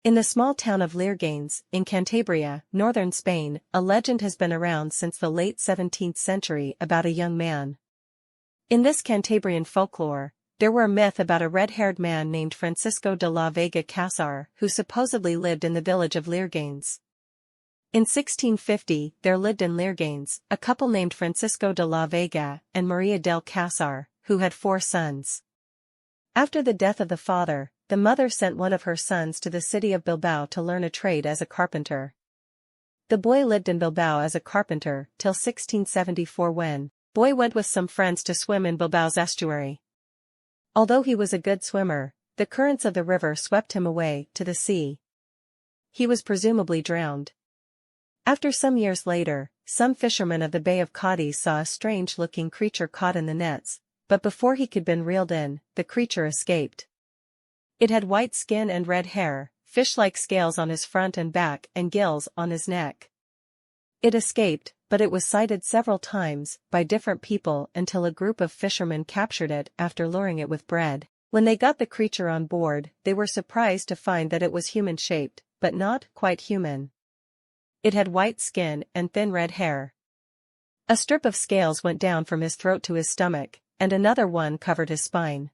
In the small town of Leerganes, in Cantabria, northern Spain, a legend has been around since the late 17th century about a young man. In this Cantabrian folklore, there were a myth about a red-haired man named Francisco de la Vega Casar who supposedly lived in the village of Leerganes. In 1650, there lived in Leerganes a couple named Francisco de la Vega and Maria del Casar, who had 4 sons. After the death of the father, the mother sent one of her sons to the city of Bilbao to learn a trade as a carpenter. The boy lived in Bilbao as a carpenter till 1674 when boy went with some friends to swim in Bilbao's estuary. Although he was a good swimmer, the currents of the river swept him away to the sea. He was presumably drowned. After some years later, some fishermen of the Bay of Cadiz saw a strange-looking creature caught in the nets, but before he could be reeled in, the creature escaped. It had white skin and red hair, fish-like scales on his front and back and gills on his neck. It escaped, but it was sighted several times by different people until a group of fishermen captured it after luring it with bread. When they got the creature on board, they were surprised to find that it was human-shaped, but not quite human. It had white skin and thin red hair. A strip of scales went down from his throat to his stomach, and another one covered his spine.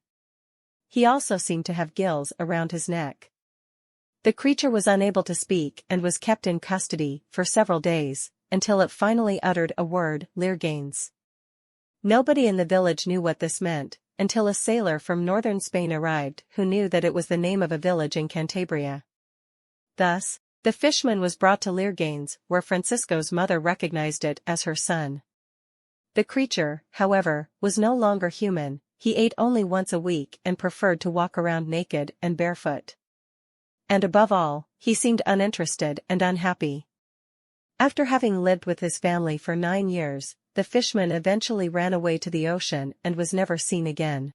He also seemed to have gills around his neck. The creature was unable to speak and was kept in custody for several days, until it finally uttered a word, Leerganes. Nobody in the village knew what this meant, until a sailor from northern Spain arrived who knew that it was the name of a village in Cantabria. Thus, the fishman was brought to Leerganes, where Francisco's mother recognized it as her son. The creature, however, was no longer human. He ate only once a week and preferred to walk around naked and barefoot. And above all, he seemed uninterested and unhappy. After having lived with his family for 9 years, the fishman eventually ran away to the ocean and was never seen again.